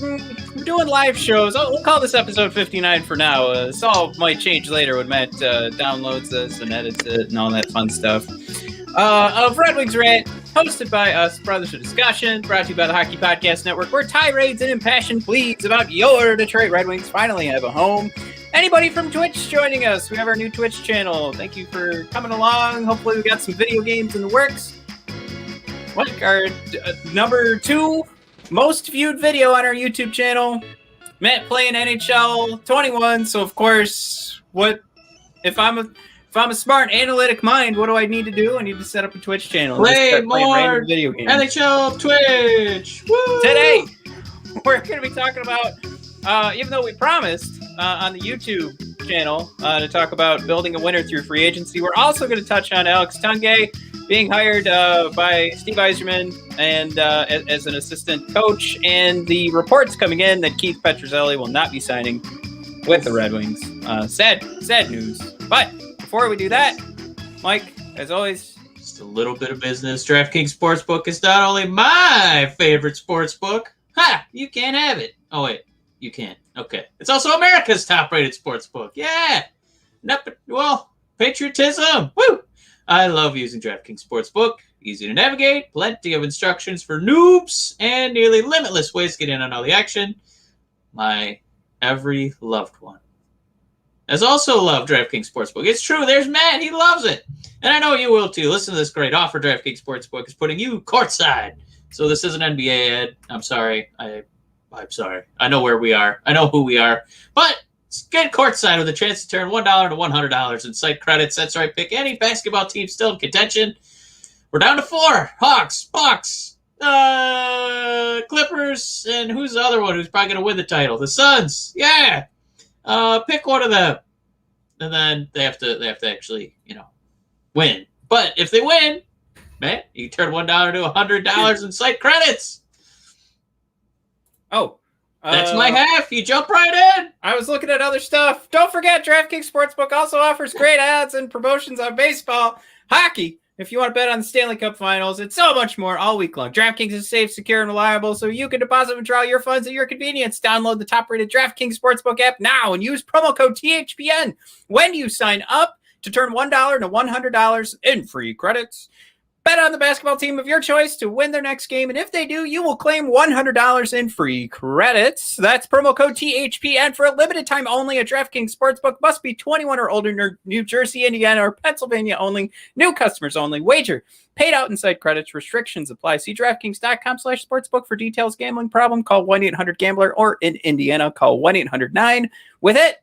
We're doing live shows. We'll call this episode 59 for now. This all might change later when Matt downloads this and edits it and all that fun stuff. Of Red Wings Rant, hosted by us, Brothers of Discussion, brought to you by the Hockey Podcast Network, where tirades and impassioned pleas about your Detroit Red Wings finally have a home. Anybody from Twitch joining us? We have our new Twitch channel. Thank you for coming along. Hopefully we got some video games in the works. Like our number 2 most viewed video on our YouTube channel, Matt playing NHL 21. So of course, if I'm a smart analytic mind, what do I need to do? I need to set up a Twitch channel. Play more video games. NHL Twitch. Woo! Today, we're going to be talking about, even though we promised on the YouTube channel to talk about building a winner through free agency, we're also going to touch on Alex Tanguay being hired by Steve Yzerman and as an assistant coach, and the reports coming in that Keith Petruzzelli will not be signing with the Red Wings. Sad news. But before we do that, Mike, as always, just a little bit of business. DraftKings Sportsbook is not only my favorite sportsbook. Ha! You can't have it. Oh wait, you can. Okay. It's also America's top-rated sportsbook. Yeah. Well, patriotism. Woo! I love using DraftKings Sportsbook. Easy to navigate, plenty of instructions for noobs, and nearly limitless ways to get in on all the action. My every loved one has also loved DraftKings Sportsbook. It's true. There's Matt. He loves it. And I know you will too. Listen to this great offer. DraftKings Sportsbook is putting you courtside. So this is an NBA ad. I'm sorry. I'm sorry. I know where we are. I know who we are. But get courtside with a chance to turn $1 to $100 in site credits. That's right. Pick any basketball team still in contention. We're down to 4. Hawks, Bucks, Clippers, and who's the other one who's probably going to win the title? The Suns. Yeah. Pick one of them. And then they have to actually, win. But if they win, man, you can turn $1 to $100 in site credits. Oh. That's my half. You jump right in. I was looking at other stuff. Don't forget, DraftKings Sportsbook also offers great ads and promotions on baseball, hockey, if you want to bet on the Stanley Cup Finals, and so much more all week long. DraftKings is safe, secure, and reliable, so you can deposit and withdraw your funds at your convenience. Download the top-rated DraftKings Sportsbook app now and use promo code THPN when you sign up to turn $1 to $100 in free credits. Bet on the basketball team of your choice to win their next game, and if they do, you will claim $100 in free credits. That's promo code THPN for a limited time only at DraftKings Sportsbook. Must be 21 or older, New Jersey, Indiana, or Pennsylvania only. New customers only. Wager paid out inside credits. Restrictions apply. See DraftKings.com/sportsbook for details. Gambling problem? Call 1-800-GAMBLER, or in Indiana, call 1-800-9 with it.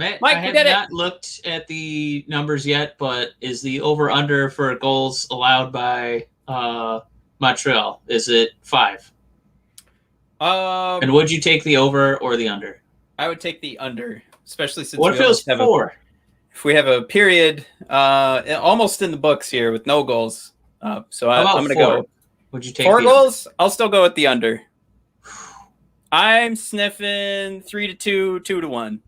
Matt, Mike, I have not looked at the numbers yet, but is the over-under for goals allowed by Montreal, is it 5? And would you take the over or the under? I would take the under, especially since what if it was 4? If we have a period almost in the books here with no goals. So I'm going to go. Would you take 4 goals? I'll still go with the under. I'm sniffing 3-2, 2-1.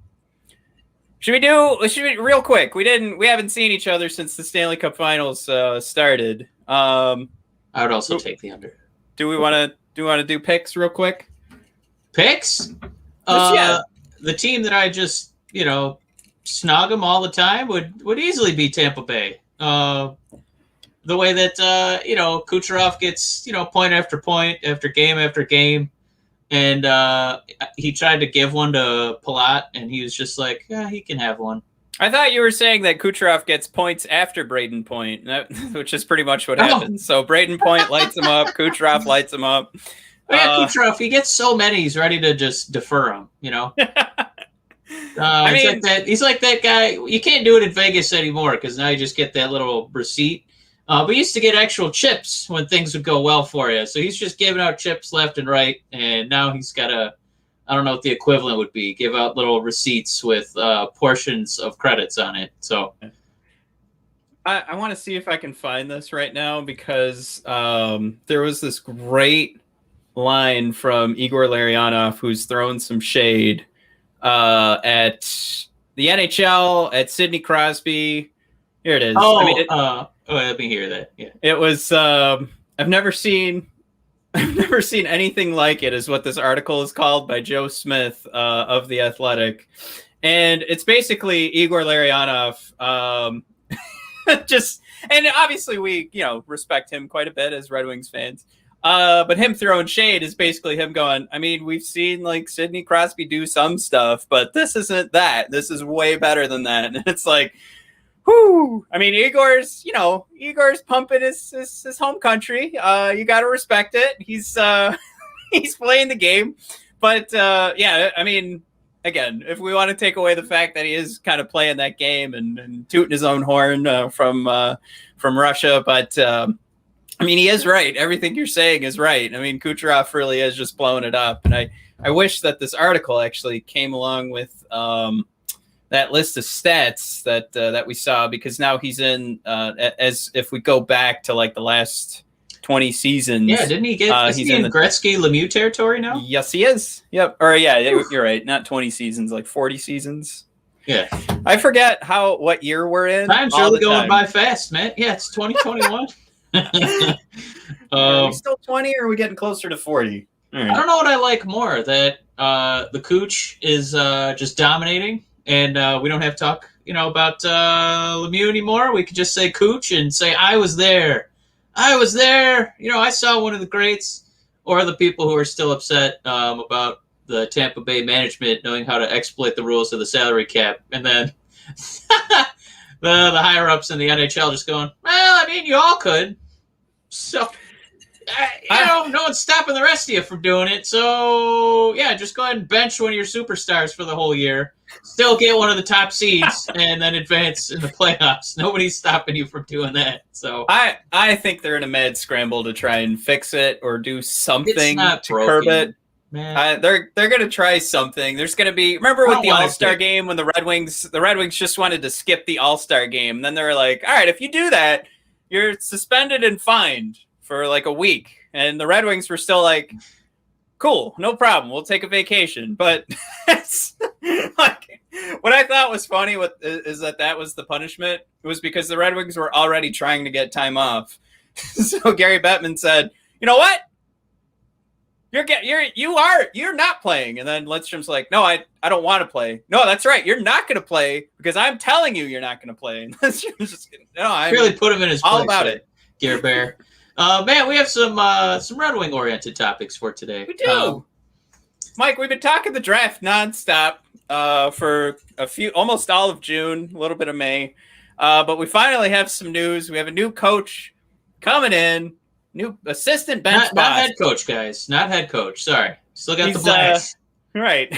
Should we real quick? We haven't seen each other since the Stanley Cup Finals started. I would also take the under. Do we want to do picks real quick? Picks? Yeah. The team that I just, snog them all the time would easily be Tampa Bay. The way that, Kucherov gets, point after point after game after game. And he tried to give one to Palat, and he was just like, yeah, he can have one. I thought you were saying that Kucherov gets points after Braden Point, which is pretty much what happens. So Braden Point lights him up, Kucherov lights him up. Yeah, Kucherov, he gets so many, he's ready to just defer him, I He's mean, like that. He's like that guy. You can't do it in Vegas anymore because now you just get that little receipt. But you used to get actual chips when things would go well for you. So he's just giving out chips left and right, and now he's got I don't know what the equivalent would be, give out little receipts with portions of credits on it. So I want to see if I can find this right now because there was this great line from Igor Larionov who's thrown some shade at the NHL, at Sidney Crosby. Here it is. Let me hear that. Yeah, it was. I've never seen anything like it, is what this article is called by Joe Smith of The Athletic, and it's basically Igor Larionov. Just, and obviously we respect him quite a bit as Red Wings fans. But him throwing shade is basically him going, I mean, we've seen like Sidney Crosby do some stuff, but this isn't that. This is way better than that. And it's like, whoo. I mean, Igor's pumping his home country. You got to respect it. He's playing the game. But yeah, I mean, again, if we want to take away the fact that he is kind of playing that game and tooting his own horn from Russia, but I mean, he is right. Everything you're saying is right. I mean, Kucherov really is just blowing it up, and I wish that this article actually came along with that list of stats that we saw, because now he's in as if we go back to like the last 20 seasons. Yeah, didn't he get? He's in Gretzky Lemieux territory now. Yes, he is. Yep. Or yeah, you're right. Not 20 seasons, like 40 seasons. Yeah. I forget what year we're in. Time's really going by fast, man. Yeah, it's 2021. Are we still 20, or are we getting closer to 40? Right. I don't know what I like more, that the Cooch is just dominating, and we don't have to talk, about Lemieux anymore. We could just say Cooch and say, I was there. I saw one of the greats. Or the people who are still upset about the Tampa Bay management knowing how to exploit the rules of the salary cap, and then the higher ups in the NHL just going, well, I mean, you all could. So, no one's stopping the rest of you from doing it. So, yeah, just go ahead and bench one of your superstars for the whole year. Still get one of the top seeds and then advance in the playoffs. Nobody's stopping you from doing that. So I think they're in a mad scramble to try and fix it or do something to curb it. Man. They're going to try something. There's going to be, remember with the All-Star game when the Red Wings just wanted to skip the All-Star game. And then they were like, all right, if you do that, you're suspended and fined for like a week. And the Red Wings were still like, cool, no problem. We'll take a vacation. But it's like, what I thought was funny is that was the punishment. It was because the Red Wings were already trying to get time off. So Gary Bettman said, you know what? You're not playing. And then Lidstrom's like, no, I don't want to play. No, that's right. You're not going to play because I'm telling you you're not going to play. And Lidstrom's just I really put him in his place. All about it. Gary Bear. Man, we have some Red Wing oriented topics for today. We do. Mike, we've been talking the draft nonstop for almost all of June, a little bit of May. But we finally have some news. We have a new coach coming in. New assistant bench boss. Not head coach, guys. Not head coach. Sorry. Still got the Blash. Right.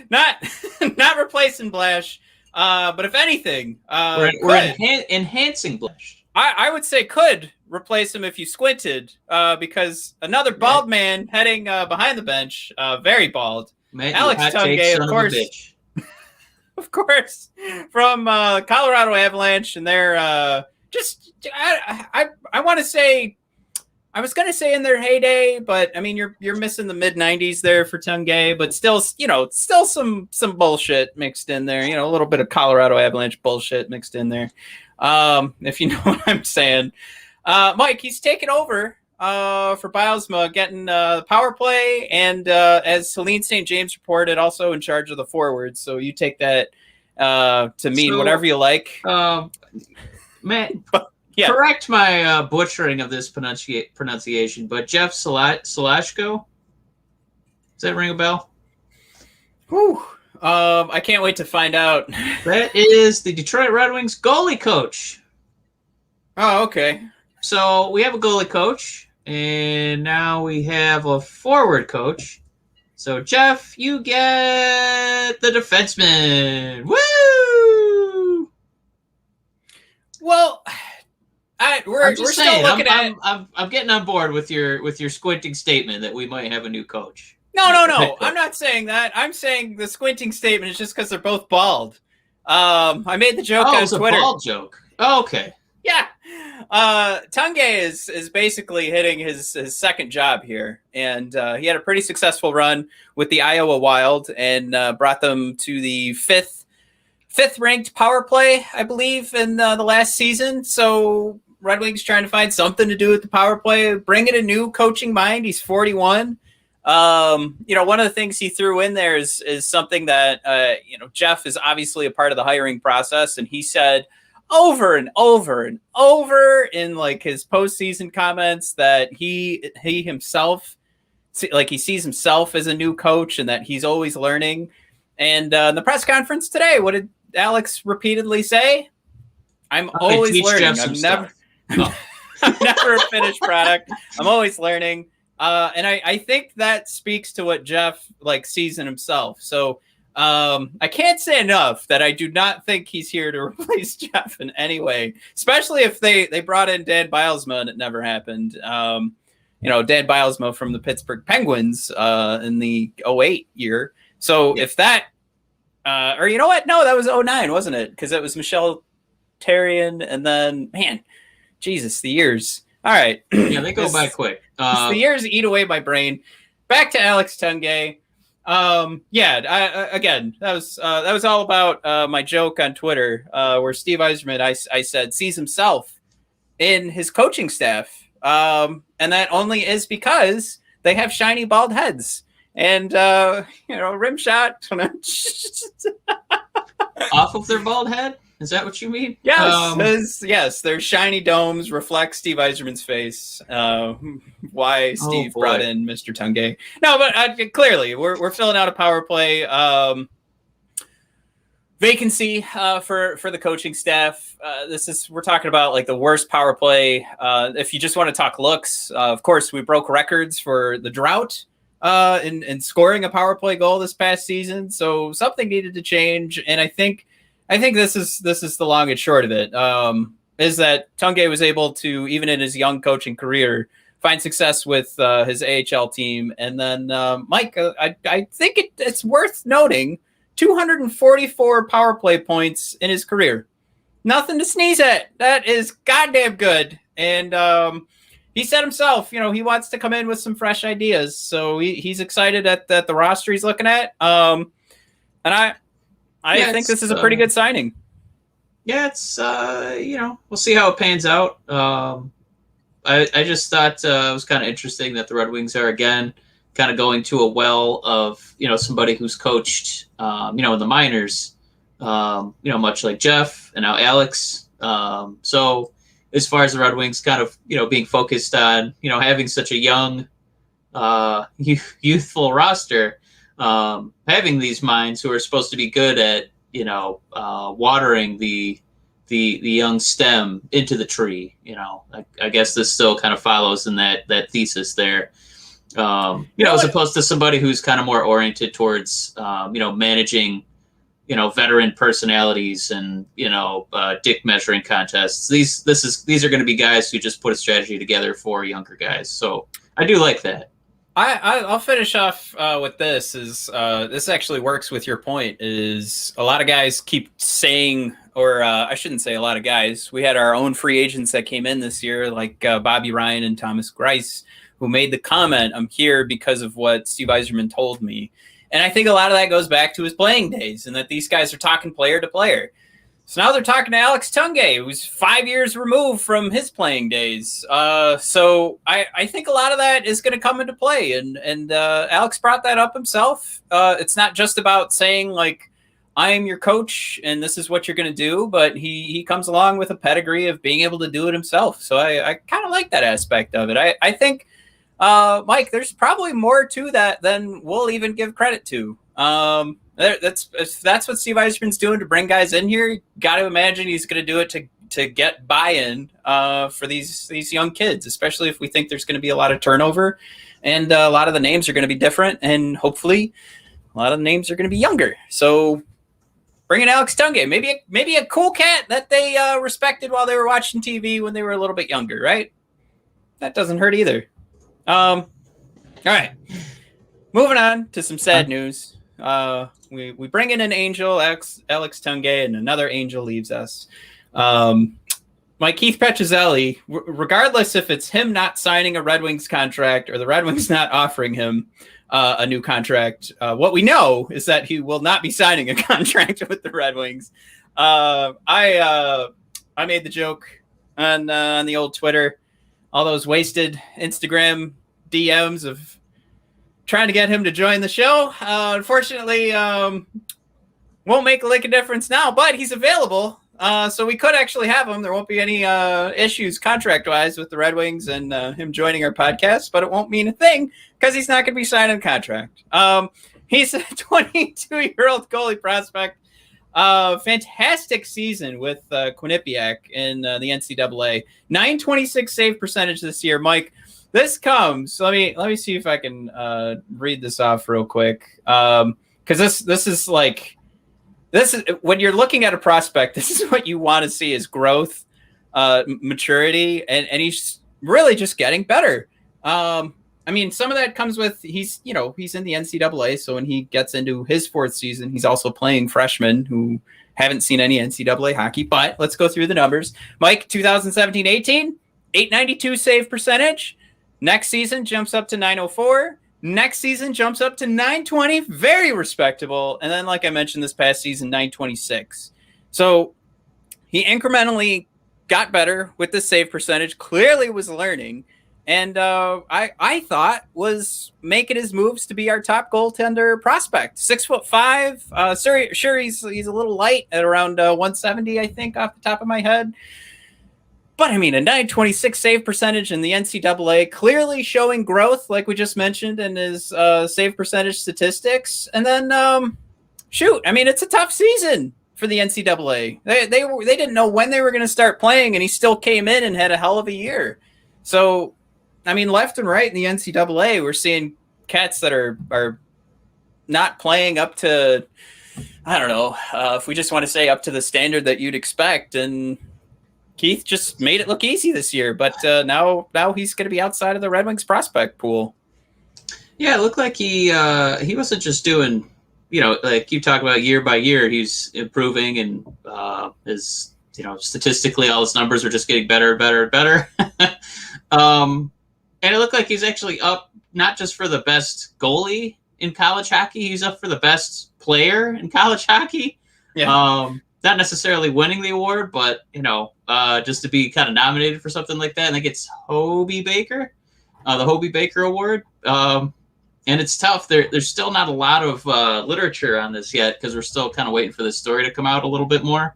not replacing Blash. But if anything, we're enhancing Blash. I would say could replace him if you squinted, because bald man heading behind the bench, very bald. Man, Alex Tanguay, of course. Of course, from Colorado Avalanche, and they're I want to say, I was gonna say in their heyday, but I mean you're missing the mid '90s there for Tanguay, but still some bullshit mixed in there. A little bit of Colorado Avalanche bullshit mixed in there. If you know what I'm saying. Mike, he's taken over for Bilesma, getting power play, and as Celine St. James reported, also in charge of the forwards. So you take that to mean whatever you like. Man, yeah. Correct my butchering of this pronunciation, but Jeff Salashko, does that ring a bell? Whew. I can't wait to find out. That is the Detroit Red Wings goalie coach. Oh, okay. So we have a goalie coach, and now we have a forward coach. So, Jeff, you get the defenseman. Woo! Well, we're still looking at. I'm getting on board with your squinting statement that we might have a new coach. No. I'm not saying that. I'm saying the squinting statement is just because they're both bald. I made the joke on it's Twitter. A bald joke. Oh, okay. Yeah. Tanguay is basically hitting his second job here, and he had a pretty successful run with the Iowa Wild and brought them to the fifth ranked power play, I believe, in the last season. So Red Wings trying to find something to do with the power play, bring in a new coaching mind. He's 41. One of the things he threw in there is something that, Jeff is obviously a part of the hiring process. And he said over and over and over in like his postseason comments that he himself, like he sees himself as a new coach and that he's always learning. And in the press conference today, what did Alex repeatedly say? I'm always learning. I'm never a finished product. I'm always learning. And I think that speaks to what Jeff sees in himself. So I can't say enough that I do not think he's here to replace Jeff in any way, especially if they brought in Dan Bylsma and it never happened. Dan Bylsma from the Pittsburgh Penguins in the 2008 year. So if that, or you know what? No, that was 2009, wasn't it? Because it was Michel Therrien and then, man, Jesus, the years. All right. Yeah, they go by quick. The years eat away my brain. Back to Alex Tanguay. Again, that was all about my joke on Twitter where Steve Yzerman, I said, sees himself in his coaching staff. And that only is because they have shiny bald heads. And, rim shot. Off of their bald head? Is that what you mean? Yes, yes. Their shiny domes reflect Steve Yzerman's face. Why Steve brought in Mr. Tanguay? No, but clearly we're filling out a power play vacancy for the coaching staff. We're talking about the worst power play. If you just want to talk looks, of course we broke records for the drought in scoring a power play goal this past season. So something needed to change, and I think this is the long and short of it, is that Tanguay was able to, even in his young coaching career, find success with his AHL team. And then, Mike, I think it's worth noting 244 power play points in his career. Nothing to sneeze at. That is goddamn good. And he said himself, he wants to come in with some fresh ideas. So he's excited at the roster he's looking at. And I think this is a pretty good signing. Yeah, it's we'll see how it pans out. I just thought it was kind of interesting that the Red Wings are again kind of going to a well of somebody who's coached in the minors, much like Jeff and now Alex. So as far as the Red Wings kind of being focused on having such a young youthful roster. Having these minds who are supposed to be good at, watering the young stem into the tree, I guess this still kind of follows in that thesis there. As opposed to somebody who's kind of more oriented towards, managing, veteran personalities and, dick measuring contests. These are going to be guys who just put a strategy together for younger guys. So I do like that. I'll finish off with this. This actually works with your point. Is a lot of guys keep saying, or I shouldn't say a lot of guys. We had our own free agents that came in this year, like Bobby Ryan and Thomas Greiss, who made the comment, "I'm here because of what Steve Yzerman told me." And I think a lot of that goes back to his playing days, and that these guys are talking player to player. So now they're talking to Alex Tanguay, who's 5 years removed from his playing days. So I think a lot of that is going to come into play. And Alex brought that up himself. It's not just about saying, I am your coach and this is what you're going to do, but he comes along with a pedigree of being able to do it himself. So I kind of like that aspect of it. I think, Mike, there's probably more to that than we'll even give credit to. That's what Steve Yzerman's doing to bring guys in here. You got to imagine he's going to do it to get buy-in for these young kids, especially if we think there's going to be a lot of turnover. and a lot of the names are going to be different, and hopefully a lot of the names are going to be younger. So bring in Alex Tanguay, maybe a cool cat that they respected while they were watching TV when they were a little bit younger, right? That doesn't hurt either. All right, moving on to some sad news. We bring in an Angel, Alex Tanguay, and another Angel leaves us. My Keith Petruzzelli, regardless if it's him not signing a Red Wings contract or the Red Wings not offering him a new contract, what we know is that he will not be signing a contract with the Red Wings. I made the joke on the old Twitter, all those wasted Instagram DMs of trying to get him to join the show. Unfortunately, won't make a lick of difference now, but he's available. So we could actually have him. There won't be any issues contract-wise with the Red Wings and him joining our podcast, but it won't mean a thing because he's not going to be signing a contract. He's a 22-year-old goalie prospect. Fantastic season with Quinnipiac in the NCAA. 926 save percentage this year. Mike, this comes. Let me see if I can read this off real quick because this is like. This is when you're looking at a prospect. This is what you want to see: is growth, maturity, and he's really just getting better. I mean, some of that comes with he's in the NCAA, so when he gets into his fourth season, he's also playing freshmen who haven't seen any NCAA hockey. But let's go through the numbers. Mike, 2017-18, 892 save percentage. Next season jumps up to 904. Next season jumps up to 920, very respectable. And then, like I mentioned, this past season, 926. So he incrementally got better with the save percentage, clearly was learning. And I thought was making his moves to be our top goaltender prospect. 6'5". Sure, he's a little light at around 170, I think, off the top of my head. But I mean, a 926 save percentage in the NCAA, clearly showing growth, like we just mentioned, in his save percentage statistics. And then, I mean, it's a tough season for the NCAA. They didn't know when they were going to start playing, and he still came in and had a hell of a year. So, I mean, left and right in the NCAA, we're seeing cats that are not playing up to, I don't know, if we just want to say up to the standard that you'd expect. And Keith just made it look easy this year, but now he's going to be outside of the Red Wings prospect pool. Yeah, it looked like he wasn't just doing, like you talk about year by year, he's improving and his, statistically all his numbers are just getting better and better and better. And it looked like he's actually up not just for the best goalie in college hockey, he's up for the best player in college hockey. Yeah. Not necessarily winning the award, but, just to be kind of nominated for something like that. And I think it's Hobie Baker, the Hobie Baker Award. And it's tough. There's still not a lot of literature on this yet because we're still kind of waiting for this story to come out a little bit more.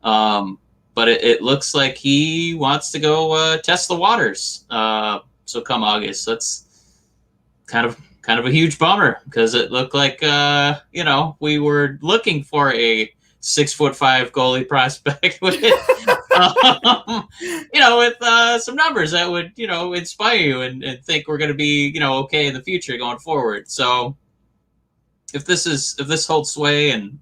But it looks like he wants to go test the waters. So come August, that's kind of a huge bummer because it looked like, we were looking for a 6'5" goalie prospect with, with some numbers that would, inspire you and think we're going to be, okay in the future going forward. So if this holds sway and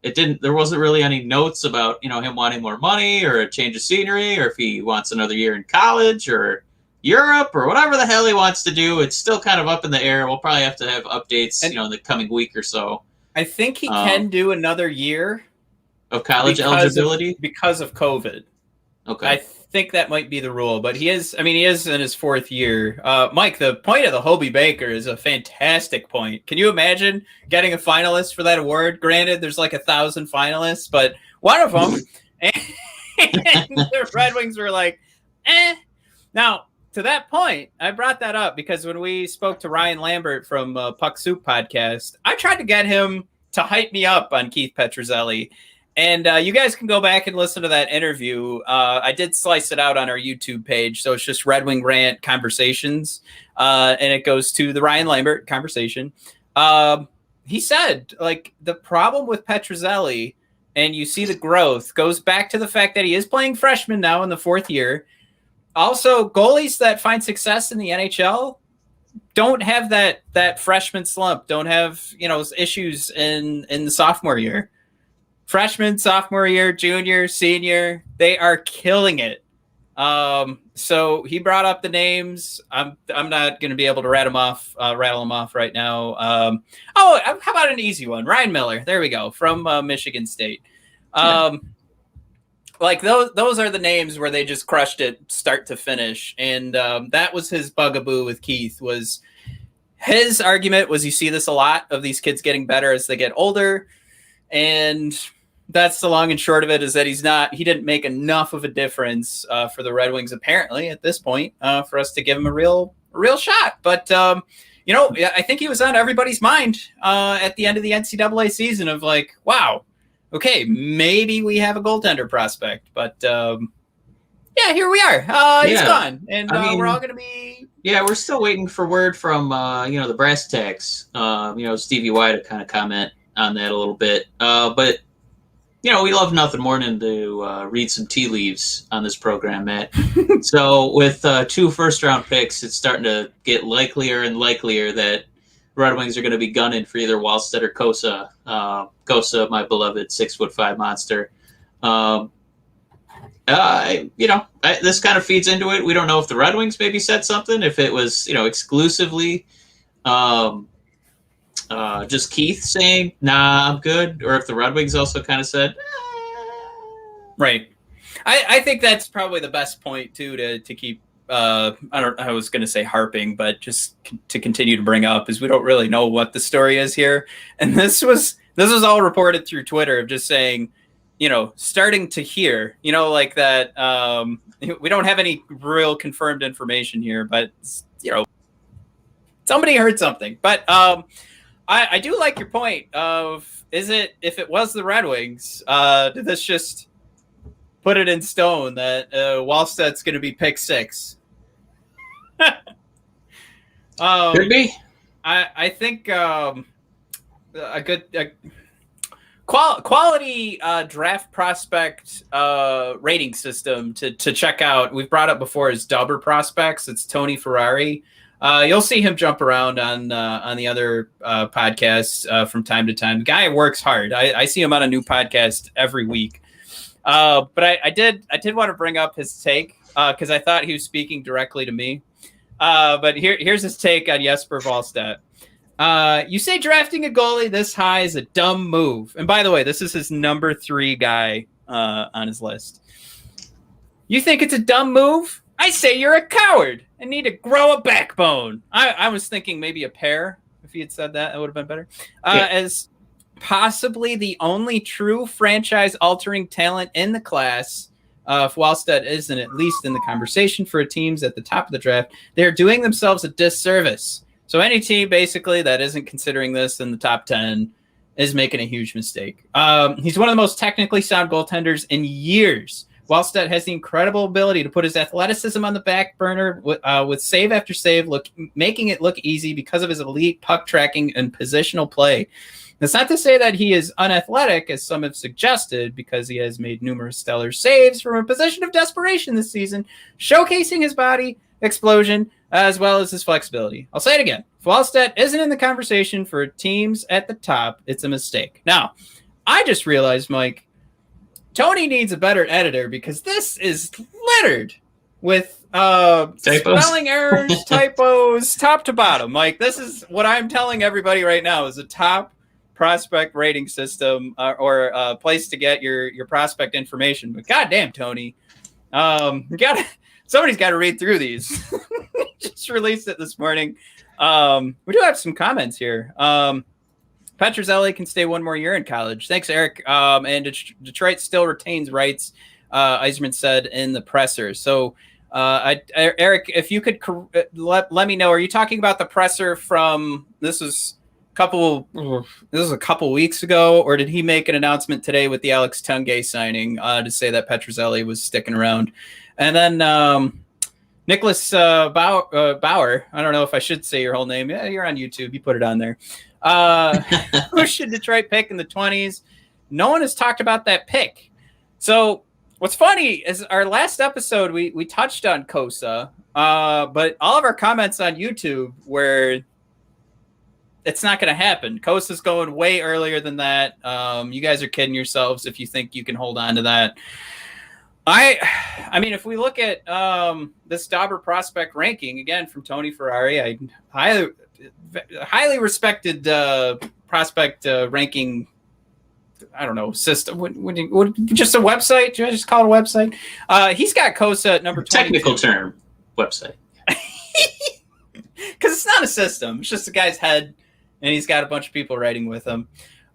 there wasn't really any notes about, him wanting more money or a change of scenery or if he wants another year in college or Europe or whatever the hell he wants to do. It's still kind of up in the air. We'll probably have to have updates, in the coming week or so. I think he can do another year of college eligibility because of COVID. Okay. I think that might be the rule, but he is in his fourth year. Mike, the point of the Hobie Baker is a fantastic point. Can you imagine getting a finalist for that award? Granted, there's like 1,000 finalists, but one of them, and the Red Wings were like, eh. Now, to that point, I brought that up because when we spoke to Ryan Lambert from Puck Soup podcast, I tried to get him to hype me up on Keith Petruzzelli. And you guys can go back and listen to that interview. I did slice it out on our YouTube page. So it's just Red Wing Rant Conversations. And it goes to the Ryan Lambert conversation. He said, like, the problem with Petruzzelli, and you see the growth, goes back to the fact that he is playing freshman now in the fourth year. Also, goalies that find success in the NHL don't have that freshman slump. Don't have issues in the sophomore year. Freshman, sophomore year, junior, senior, they are killing it. So he brought up the names. I'm not going to be able to rattle them off right now. How about an easy one? Ryan Miller. There we go, from Michigan State. Like those are the names where they just crushed it start to finish. And that was his bugaboo with Keith. Was his argument was, you see this a lot of these kids getting better as they get older. And that's the long and short of it, is that he didn't make enough of a difference for the Red Wings, apparently, at this point, for us to give him a real shot. But, I think he was on everybody's mind at the end of the NCAA season of like, wow, okay, maybe we have a goaltender prospect. But, here we are. He's gone. And we're all going to be... Yeah, we're still waiting for word from, the brass tacks. Stevie Y to kind of comment on that a little bit. But... we love nothing more than to read some tea leaves on this program, Matt. So with 2 first-round picks, it's starting to get likelier and likelier that Red Wings are going to be gunning for either Wallstedt or Kosa. Kosa, my beloved 6'5" monster. This kind of feeds into it. We don't know if the Red Wings maybe said something, if it was, exclusively just Keith saying, nah, I'm good, or if the Red Wings also kind of said, Right. I think that's probably the best point too to keep. I was going to say harping, but just to continue to bring up, is we don't really know what the story is here, and this was all reported through Twitter of just saying, starting to hear, like that. We don't have any real confirmed information here, but somebody heard something. But I do like your point of, if it was the Red Wings, did this just put it in stone that Wallstedt's going to be pick 6? Could be. I think a good quality draft prospect rating system to check out. We've brought up before is Dubber Prospects. It's Tony Ferrari. You'll see him jump around on the other podcasts from time to time. The guy works hard. I see him on a new podcast every week. But I did want to bring up his take because I thought he was speaking directly to me. But here's his take on Jesper Wallstedt. You say drafting a goalie this high is a dumb move. And by the way, this is his number 3 guy on his list. You think it's a dumb move? I say you're a coward and need to grow a backbone. I was thinking maybe a pair. If he had said that, it would have been better. As possibly the only true franchise-altering talent in the class, if Wallstedt isn't at least in the conversation for teams at the top of the draft, they're doing themselves a disservice. So any team, basically, that isn't considering this in the top 10 is making a huge mistake. He's one of the most technically sound goaltenders in years. Wallstedt has the incredible ability to put his athleticism on the back burner with save after save, making it look easy because of his elite puck tracking and positional play. That's not to say that he is unathletic, as some have suggested, because he has made numerous stellar saves from a position of desperation this season, showcasing his body, explosion, as well as his flexibility. I'll say it again. If Wallstedt isn't in the conversation for teams at the top, it's a mistake. Now, I just realized, Mike, Tony needs a better editor because this is littered with spelling errors, typos, top to bottom. Mike, this is what I'm telling everybody right now is a top prospect rating system or a place to get your prospect information. But goddamn, Tony, somebody's got to read through these. Just released it this morning. We do have some comments here. Petruzzelli can stay 1 more year in college. Thanks, Eric. And Detroit still retains rights, Yzerman said in the presser. So, Eric, if you could let me know, are you talking about the presser from this was a couple weeks ago, or did he make an announcement today with the Alex Tanguay signing to say that Petruzzelli was sticking around? And then Nicholas Bauer, I don't know if I should say your whole name. Yeah, you're on YouTube. You put it on there. Who should Detroit pick in the 20s? No one has talked about that pick. So What's funny is our last episode, we touched on Kosa, but all of our comments on YouTube were it's not going to happen. Kosa's going way earlier than that. You guys are kidding yourselves if you think you can hold on to that. I mean, if we look at this Dauber prospect ranking again from Tony Ferrari, highly respected prospect ranking. I don't know, system. Would just a website? Should I just call it a website? He's got Kosa at number 22. Technical term, website. Because it's not a system. It's just a guy's head, and he's got a bunch of people writing with him.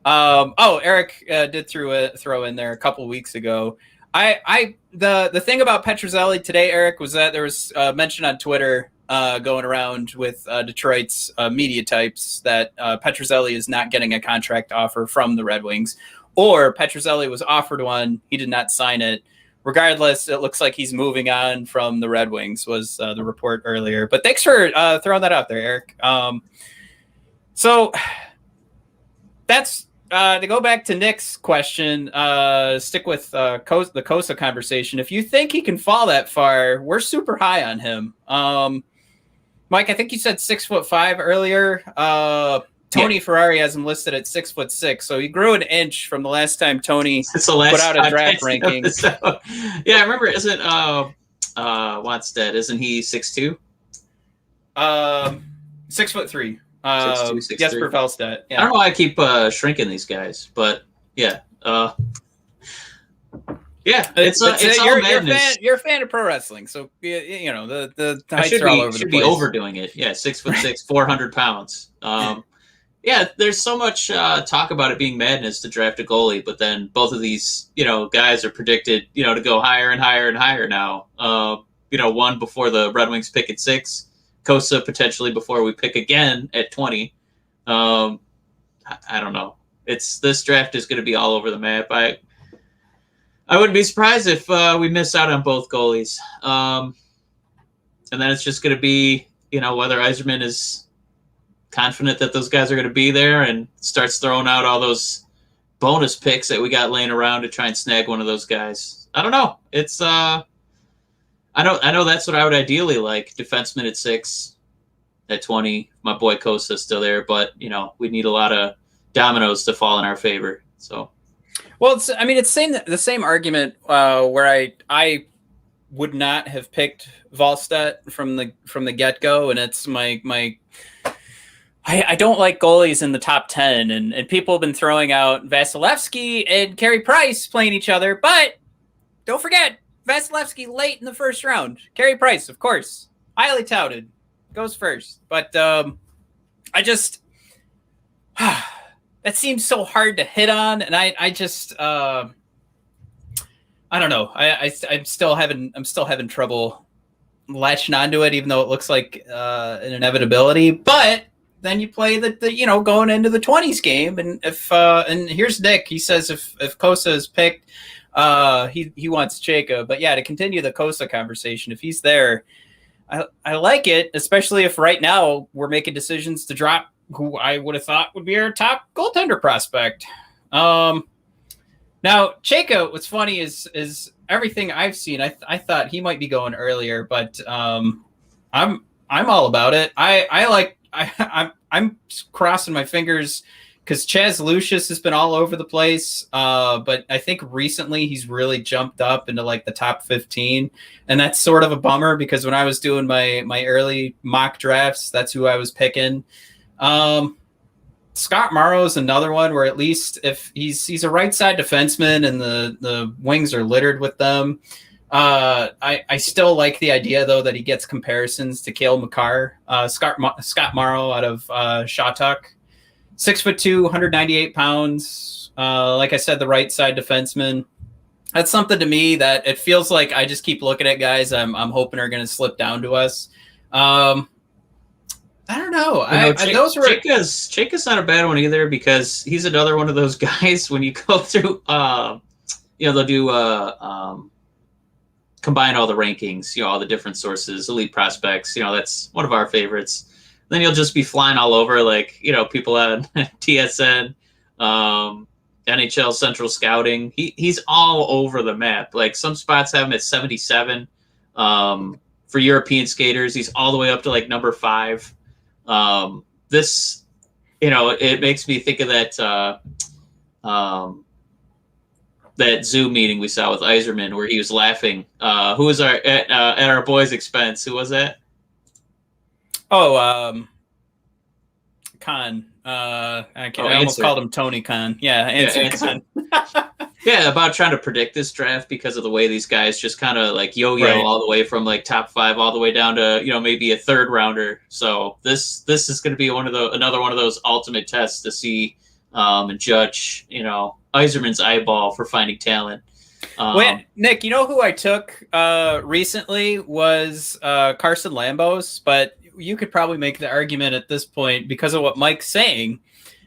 Eric did throw in there a couple weeks ago. The thing about Petruzzelli today, Eric, was that there was mention on Twitter going around with Detroit's media types that Petruzzelli is not getting a contract offer from the Red Wings, or Petruzzelli was offered one, he did not sign it. Regardless, it looks like he's moving on from the Red Wings, was the report earlier. But thanks for throwing that out there, Eric. So that's to go back to Nick's question, stick with the Kosa conversation. If you think he can fall that far, we're super high on him. Mike, I think you said 6'5" earlier. Tony Ferrari has him listed at 6'6", so he grew an inch from the last time Tony put out a draft ranking. Yeah, I remember. Isn't Watstead? Isn't he 6'2"? 6'3". 6'2", 6'3". Jesper Felsted. Yeah. I don't know why I keep shrinking these guys, but yeah. Yeah, it's all madness. You're a fan of pro wrestling, so you know the heights are all over the place. Should be overdoing it. Yeah, 6'6", 400 pounds. Yeah, there's so much talk about it being madness to draft a goalie, but then both of these, guys are predicted, to go higher and higher and higher now. One before the Red Wings pick at 6, Kosa potentially before we pick again at 20. I don't know. This draft is going to be all over the map. I wouldn't be surprised if we miss out on both goalies. And then it's just going to be, whether Yzerman is confident that those guys are going to be there and starts throwing out all those bonus picks that we got laying around to try and snag one of those guys. I don't know. It's I know that's what I would ideally like. Defenseman at 6, at 20. My boy Kosa's still there, but we need a lot of dominoes to fall in our favor. So, well, it's the same argument where I would not have picked Volstedt from the get-go, and it's my I don't like goalies in the top 10, and people have been throwing out Vasilevsky and Carey Price playing each other, but don't forget Vasilevsky late in the first round. Carey Price, of course, highly touted, goes first, but I just that seems so hard to hit on, and I just I don't know. I'm still having trouble latching onto it, even though it looks like an inevitability, but. Then you play the going into the 20s game, and if and here's Nick. He says if Kosa is picked, he wants Chayka. But yeah, to continue the Kosa conversation, if he's there, I like it, especially if right now we're making decisions to drop who I would have thought would be our top goaltender prospect. Now Chayka, what's funny is everything I've seen. I thought he might be going earlier, but I'm all about it. I'm crossing my fingers because Chaz Lucius has been all over the place. But I think recently he's really jumped up into like the top 15. And that's sort of a bummer because when I was doing my early mock drafts, that's who I was picking. Scott Morrow is another one where at least if he's a right side defenseman and the wings are littered with them. I still like the idea, though, that he gets comparisons to Cale Makar. Scott Morrow out of Shawtuck. 6'2", 198 pounds. Like I said, the right side defenseman. That's something to me that it feels like I just keep looking at guys I'm hoping are going to slip down to us. I don't know. Chayka's not a bad one either because he's another one of those guys when you go through, they'll do combine all the rankings, all the different sources, elite prospects, that's one of our favorites. Then you'll just be flying all over, like, people on TSN, NHL Central Scouting. He's all over the map. Like some spots have him at 77. For European skaters, he's all the way up to like number 5. This, it makes me think of that Zoom meeting we saw with Yzerman where he was laughing. Who was at our boys' expense? Who was that? Oh, Khan. I almost called him Tony Khan. Yeah, Answer. Yeah, about trying to predict this draft because of the way these guys just kind of like yo-yo all the way from like top 5 all the way down to maybe a 3rd rounder. So this is going to be another one of those ultimate tests to see and judge Yzerman's eyeball for finding talent. Wait, Nick, you know who I took recently was Carson Lambos, but you could probably make the argument at this point because of what Mike's saying,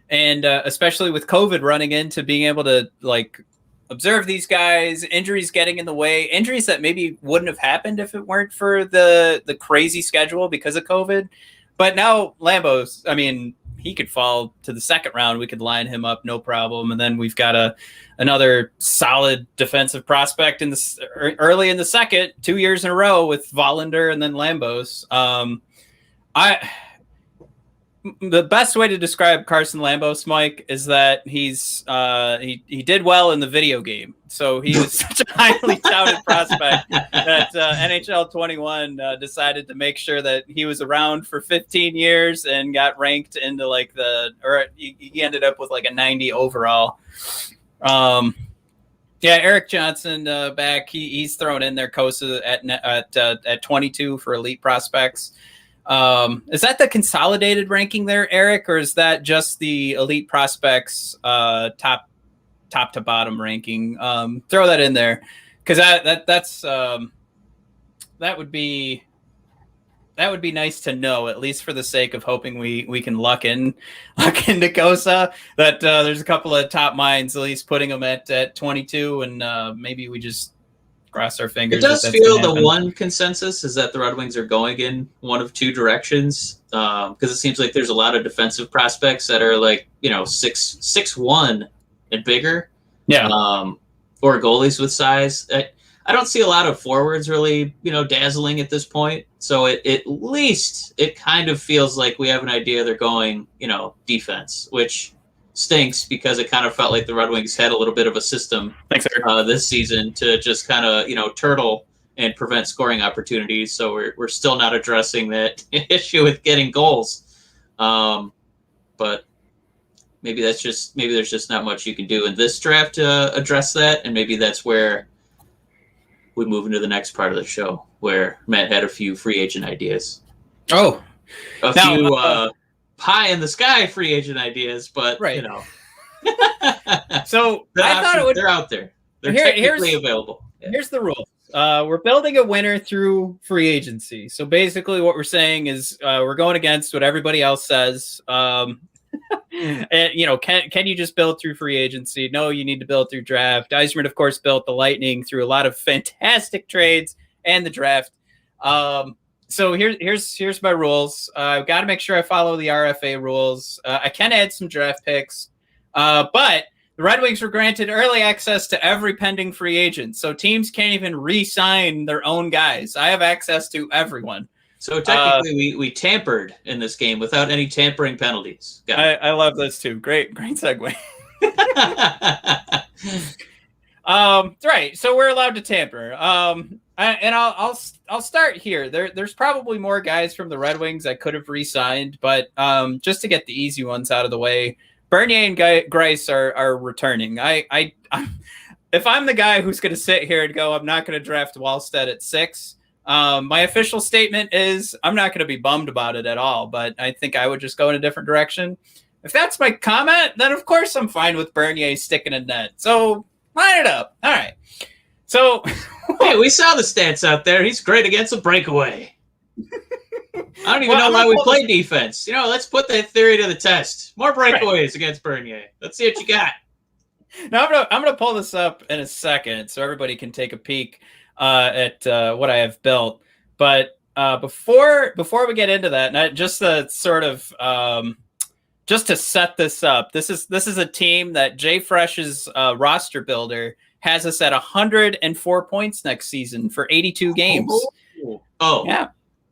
and especially with COVID running into being able to like observe these guys, injuries getting in the way, injuries that maybe wouldn't have happened if it weren't for the crazy schedule because of COVID. But now Lambos, I mean, he could fall to the 2nd round. We could line him up, no problem. And then we've got another solid defensive prospect early in the 2nd, 2 years in a row with Vollander and then Lambos. The best way to describe Carson Lambos, Mike, is that he's he did well in the video game. So he was such a highly touted prospect that NHL 21 decided to make sure that he was around for 15 years and got ranked into he ended up with like a 90 overall. Yeah, Eric Johnson back. He's thrown in there Kosa at 22 for elite prospects. Is that the consolidated ranking there, Eric, or is that just the elite prospects top to bottom ranking? Throw that in there because that would be nice to know, at least for the sake of hoping we can luck into Kosa that there's a couple of top minds at least putting them at 22, and maybe we just cross our fingers. It does feel the one consensus is that the Red Wings are going in one of 2 directions because it seems like there's a lot of defensive prospects that are like 6'1" and bigger, or goalies with size. I don't see a lot of forwards really dazzling at this point. So at least it kind of feels like we have an idea they're going defense, which stinks because it kind of felt like the Red Wings had a little bit of a system this season to just kind of turtle and prevent scoring opportunities. So we're still not addressing that issue with getting goals. But maybe there's just not much you can do in this draft to address that, and maybe that's where we move into the next part of the show where Matt had a few free agent ideas. Oh, few pie in the sky free agent ideas, but so I thought they're out there. They're technically available. Yeah. Here's the rules. We're building a winner through free agency. So basically what we're saying is we're going against what everybody else says. And, can you just build through free agency? No, you need to build through draft. Yzerman, of course, built the Lightning through a lot of fantastic trades and the draft. So here's my rules. I've got to make sure I follow the RFA rules. I can add some draft picks, but the Red Wings were granted early access to every pending free agent. So teams can't even re-sign their own guys. I have access to everyone. So technically, we tampered in this game without any tampering penalties. I love those too. Great segue. Right. So we're allowed to tamper. I'll start here. There's probably more guys from the Red Wings I could have re-signed, but just to get the easy ones out of the way, Bernier and Grice are returning. If I'm the guy who's going to sit here and go, I'm not going to draft Wallstedt at 6. My official statement is I'm not going to be bummed about it at all, but I think I would just go in a different direction. If that's my comment, then of course I'm fine with Bernier sticking in net. So line it up. All right. So hey, we saw the stats out there. He's great against a breakaway. I don't even know why we play defense. Let's put that theory to the test. More breakaways against Bernier. Let's see what you got. Now I'm gonna pull this up in a second so everybody can take a peek at what I have built. But before we get into that, just the sort of just to set this up, this is a team that Jay Fresh's roster builder has us at 104 points next season for 82 games. Oh, yeah.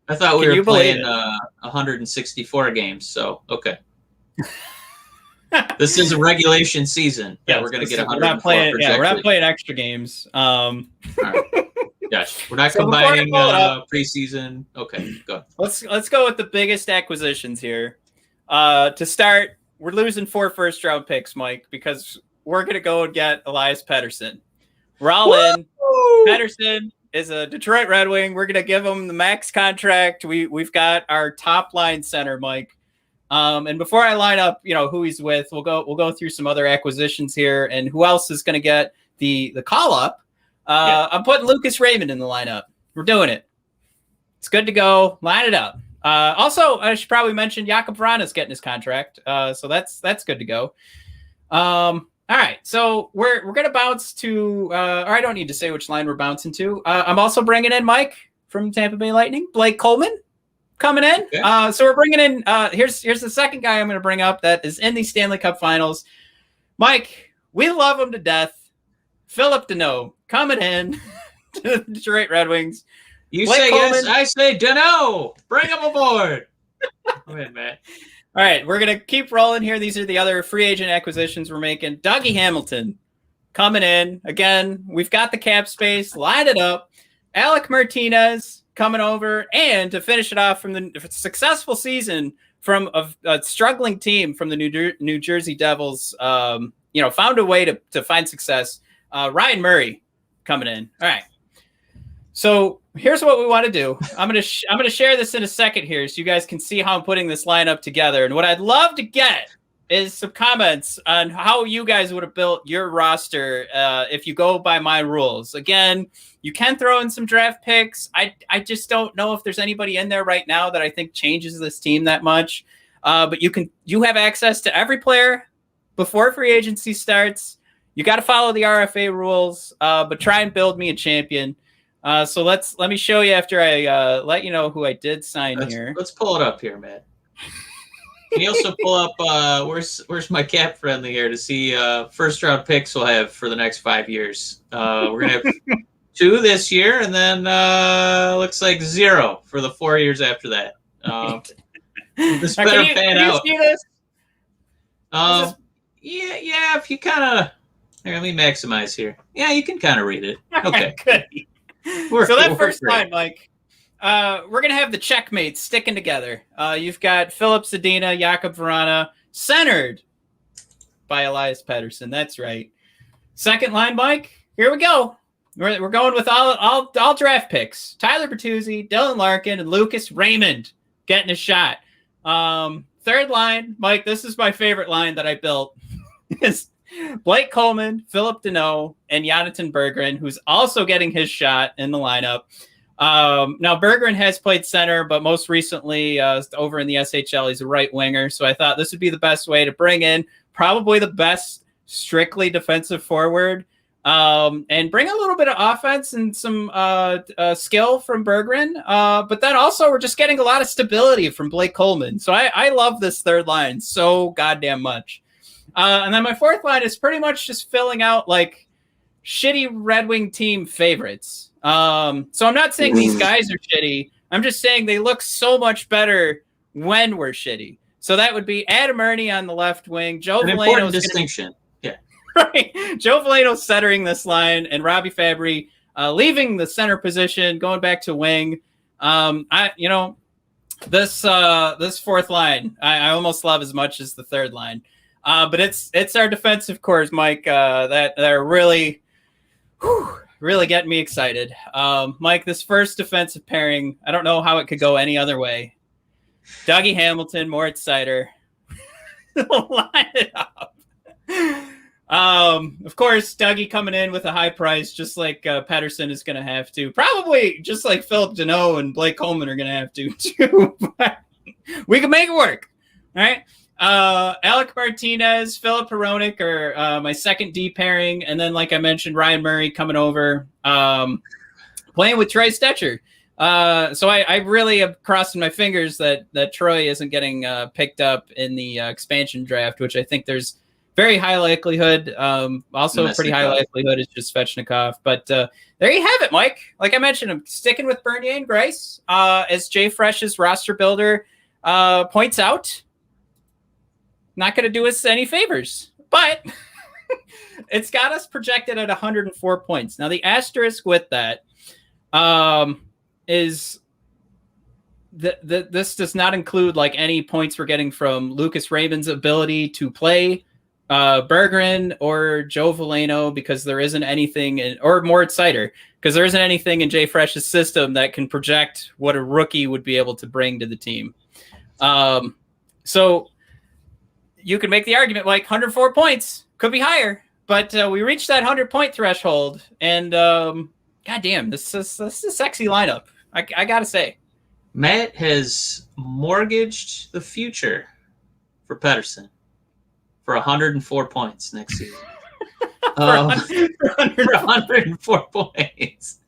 I thought we were playing 164 games. So, okay. This is a regulation season that we're going to get 104. We're not playing extra games. All right. Gotcha. We're not combining preseason. Okay, go. Let's go with the biggest acquisitions here. To start, we're losing 4 first-round picks, Mike, because we're going to go and get Elias Pettersson. We're all in. Pettersson is a Detroit Red Wing. We're going to give him the max contract. We've got our top line center, Mike. And before I line up, who he's with, we'll go through some other acquisitions here and who else is going to get the call up. I'm putting Lucas Raymond in the lineup. We're doing it. It's good to go. Line it up. Also, I should probably mention Jakub Vrana's getting his contract. So that's good to go. All right. So we're going to bounce to, or I don't need to say which line we're bouncing to. I'm also bringing in Mike from Tampa Bay Lightning, Blake Coleman coming in. Okay. So we're bringing in, here's the second guy I'm going to bring up that is in the Stanley Cup Finals. Mike, we love him to death. Philip Deneau coming in to the Detroit Red Wings. You Blake say Coleman. Yes, I say Deneau. Bring him aboard. Go ahead, Matt. All right, we're going to keep rolling here. These are the other free agent acquisitions we're making. Dougie Hamilton coming in. Again, we've got the cap space. Line it up. Alec Martinez coming over. And to finish it off from the successful season from a struggling team from the New Jersey Devils, found a way to find success. Ryan Murray coming in. All right. So here's what we want to do. I'm gonna share this in a second here, so you guys can see how I'm putting this lineup together. And what I'd love to get is some comments on how you guys would have built your roster if you go by my rules. Again, you can throw in some draft picks. I just don't know if there's anybody in there right now that I think changes this team that much. But you have access to every player before free agency starts. You got to follow the RFA rules, but try and build me a champion. So let me show you after I let you know who I did sign here. Let's pull it up here, Matt. Can you also pull up where's my cap friendly here to see first round picks we'll have for the next 5 years? We're gonna have 2 this year, and then looks like 0 for the 4 years after that. This better pan out. Can you see this? Yeah. If you kind of let me maximize here. Yeah, you can kind of read it. Okay. Good. So that first line, Mike, we're going to have the checkmates sticking together. You've got Philip Zadina, Jakub Vrana, centered by Elias Pettersson. That's right. Second line, Mike, here we go. We're going with all draft picks. Tyler Bertuzzi, Dylan Larkin, and Lucas Raymond getting a shot. Third line, Mike, this is my favorite line that I built. Is Blake Coleman, Philip Deneau, and Jonathan Berggren, who's also getting his shot in the lineup. Now, Berggren has played center, but most recently over in the SHL, he's a right winger. So I thought this would be the best way to bring in probably the best strictly defensive forward and bring a little bit of offense and some skill from Berggren. But then also we're just getting a lot of stability from Blake Coleman. So I love this third line so goddamn much. And then my fourth line is pretty much just filling out like shitty Red Wing team favorites. So I'm not saying these guys are shitty. I'm just saying they look so much better when we're shitty. So that would be Adam Ernie on the left wing. Joe Veleno's distinction. Yeah. Right. Joe Veleno's centering this line and Robbie Fabry leaving the center position, going back to wing. This fourth line, I almost love as much as the third line. But it's our defensive cores, Mike, that are really getting me excited. Mike, this first defensive pairing, I don't know how it could go any other way. Dougie Hamilton, Moritz Seider. Line it up. Of course, Dougie coming in with a high price, just like Pettersson is going to have to. Probably just like Philip Deneau and Blake Coleman are going to have to, too. But we can make it work. All right. Alec Martinez, Philip Hronek are my second D pairing, and then like I mentioned, Ryan Murray coming over, playing with Trey Stetcher. So I really am crossing my fingers that Troy isn't getting picked up in the expansion draft, which I think there's very high likelihood. Also, pretty high likelihood is just Svechnikov. But there you have it, Mike. Like I mentioned, I'm sticking with Bernier and Grice. As Jay Fresh's roster builder points out, not going to do us any favors, but it's got us projected at 104 points. Now, the asterisk with that is this does not include like any points we're getting from Lucas Raymond's ability to play Berggren or Joe Veleno, because there isn't anything or Moritz Seider, because there isn't anything in Jay Fresh's system that can project what a rookie would be able to bring to the team. So you can make the argument like 104 points could be higher, but we reached that 100-point threshold, and goddamn, this is a sexy lineup. I gotta say, Matt has mortgaged the future for Pettersson for 104 points next season. For 104 points.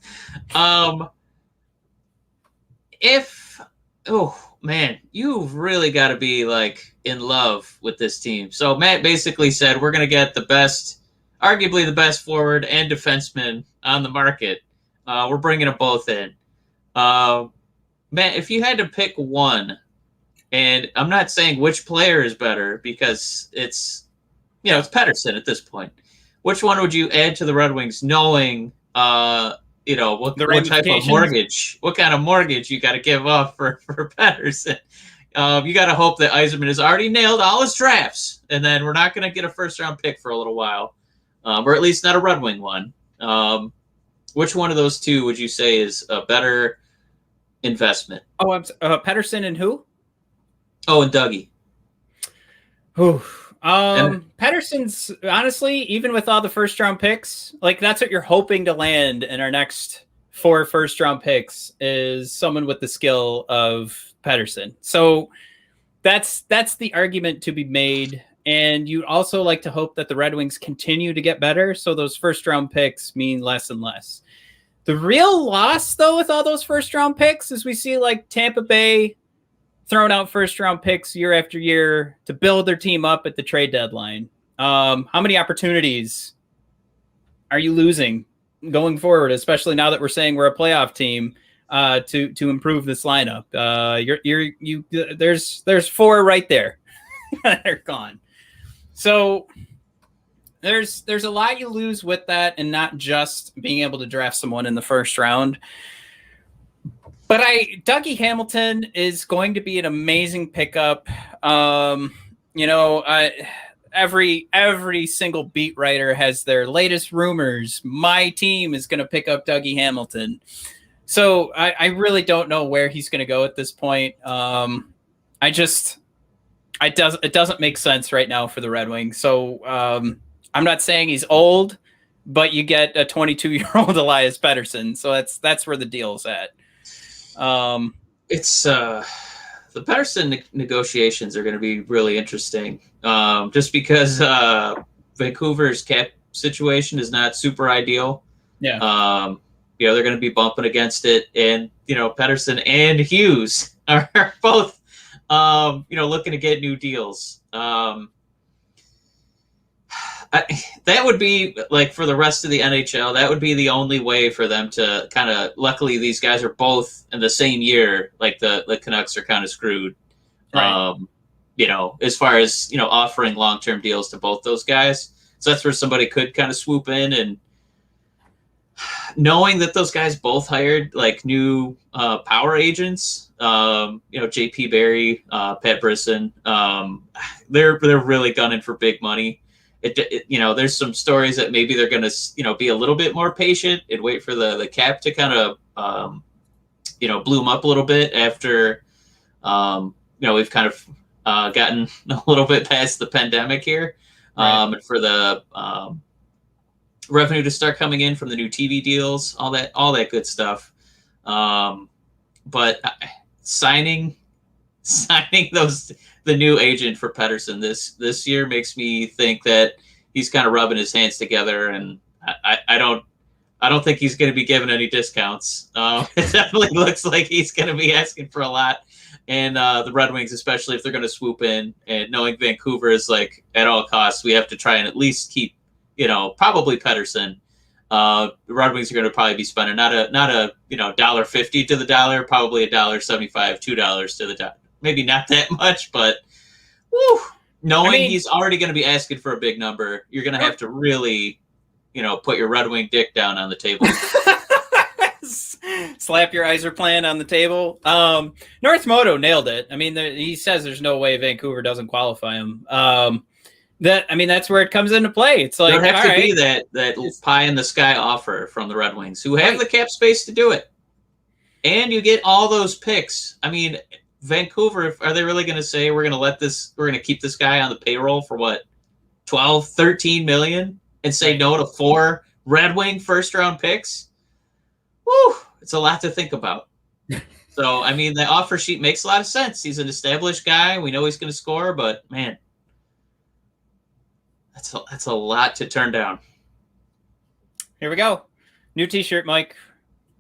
Man, you've really got to be like in love with this team. So Matt basically said we're going to get the best, arguably the best forward and defenseman on the market. We're bringing them both in. Matt, if you had to pick one, and I'm not saying which player is better because it's Pettersson at this point. Which one would you add to the Red Wings, knowing what type of mortgage, what kind of mortgage you got to give up for Pettersson? You got to hope that Yzerman has already nailed all his drafts, and then we're not going to get a first-round pick for a little while, or at least not a Red Wing one. Which one of those two would you say is a better investment? Oh, Pettersson and who? Oh, and Dougie. Whew. Pettersson's, honestly, even with all the first-round picks, like that's what you're hoping to land in our next 4 first-round picks is someone with the skill of Pettersson. So that's the argument to be made. And you also like to hope that the Red Wings continue to get better, so those first-round picks mean less and less. The real loss, though, with all those first-round picks is we see like Tampa Bay throwing out first-round picks year after year to build their team up at the trade deadline. How many opportunities are you losing going forward, especially now that we're saying we're a playoff team, to improve this lineup? There's 4 right there. They're gone. So there's a lot you lose with that, and not just being able to draft someone in the first round. But Dougie Hamilton is going to be an amazing pickup. Every single beat writer has their latest rumors. My team is going to pick up Dougie Hamilton. So I really don't know where he's going to go at this point. It doesn't make sense right now for the Red Wings. So I'm not saying he's old, but you get a 22-year-old Elias Pettersson. So that's where the deal's at. It's the Pettersson negotiations are going to be really interesting, just because Vancouver's cap situation is not super ideal. Yeah. They're going to be bumping against it, and Pettersson and Hughes are both looking to get new deals. That would be like for the rest of the NHL, that would be the only way for them to kind of, luckily these guys are both in the same year, like the Canucks are kind of screwed. Right. As far as, offering long-term deals to both those guys. So that's where somebody could kind of swoop in, and knowing that those guys both hired like new power agents, JP Barry, Pat Brisson, they're really gunning for big money. There's some stories that maybe they're going to, be a little bit more patient and wait for the cap to kind of, bloom up a little bit after, we've kind of gotten a little bit past the pandemic here, and for the revenue to start coming in from the new TV deals, all that good stuff. But signing the new agent for Pettersson this year makes me think that he's kind of rubbing his hands together, and I I don't think he's going to be given any discounts. It definitely looks like he's going to be asking for a lot. And the Red Wings, especially if they're going to swoop in, and knowing Vancouver is like at all costs, we have to try and at least keep, probably Pettersson. The Red Wings are going to probably be spending not a $1.50 to the dollar, probably $1.75, $2 to the dollar. Maybe not that much, but whew, knowing he's already going to be asking for a big number, you're going to have to really, put your Red Wing dick down on the table. Slap your Iser plan on the table. North Moto nailed it. I mean, he says there's no way Vancouver doesn't qualify him. That's where it comes into play. It's like there have to be that pie in the sky offer from the Red Wings, who have the cap space to do it, and you get all those picks. I mean, Vancouver, are they really going to say we're going to keep this guy on the payroll for what, 12, 13 million, and say no to 4 Red Wing first round picks? Woo, it's a lot to think about. So, I mean, the offer sheet makes a lot of sense. He's an established guy. We know he's going to score, but man, that's a lot to turn down. Here we go. New T-shirt, Mike.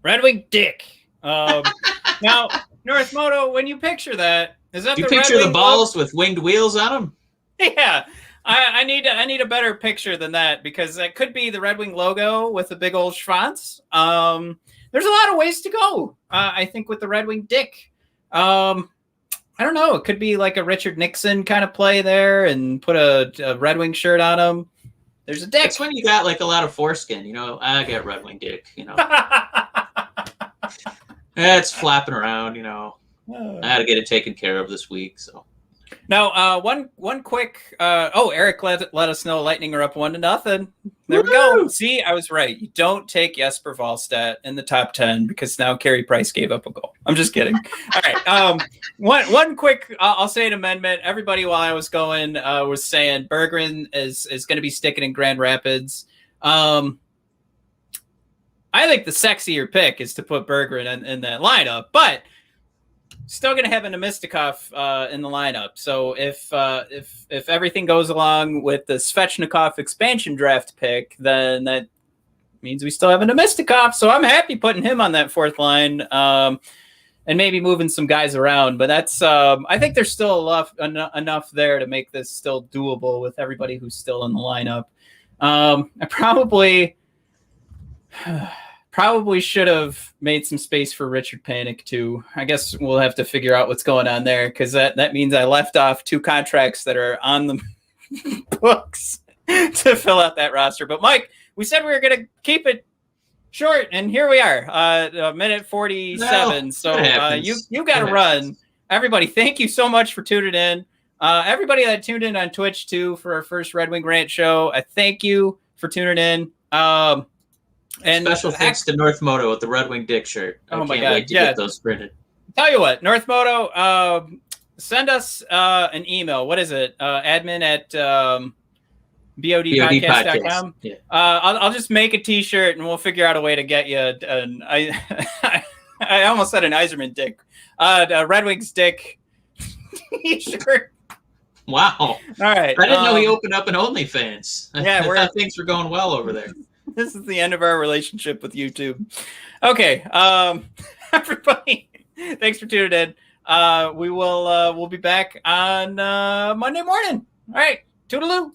Red Wing dick. Now, North Moto, when you picture that, is that you picture the balls with winged wheels on them? Yeah. I need a better picture than that, because that could be the Red Wing logo with a big old schwanz. There's a lot of ways to go, I think, with the Red Wing dick. I don't know. It could be like a Richard Nixon kind of play there and put a Red Wing shirt on him. There's a dick. That's when you got like a lot of foreskin. I got Red Wing dick. It's flapping around. I had to get it taken care of this week. So now, one quick. Eric let us know Lightning are up 1-0. There we go. See, I was right. You don't take Jesper Wallstedt in the top 10 because now Carey Price gave up a goal. I'm just kidding. All right. One quick. I'll say an amendment. Everybody, while I was going, was saying Berggren is going to be sticking in Grand Rapids. I think the sexier pick is to put Berggren in that lineup, but still going to have an Amistikov in the lineup. So if everything goes along with the Svechnikov expansion draft pick, then that means we still have an Amistikov. So I'm happy putting him on that fourth line, and maybe moving some guys around. But that's I think there's still enough there to make this still doable with everybody who's still in the lineup. I probably should have made some space for Richard Panik too. I guess we'll have to figure out what's going on there, because that means I left off 2 contracts that are on the books to fill out that roster. But Mike, we said we were going to keep it short, and here we are, a minute 47. So you got to run. Everybody, thank you so much for tuning in. Everybody that tuned in on Twitch too for our first Red Wing Rant show, I thank you for tuning in. And special thanks to North Moto with the Red Wing dick shirt. I can't wait to get those printed. Tell you what, North Moto, send us an email. What is it? Admin at bodpodcast.com. Yeah. I'll just make a T-shirt and we'll figure out a way to get you I almost said an Iserman dick. A Red Wings dick T-shirt. Wow. All right. I didn't know he opened up an OnlyFans. Yeah, I thought things were going well over there. This is the end of our relationship with YouTube. Okay. Everybody, thanks for tuning in. We'll be back on Monday morning. All right. Toodaloo.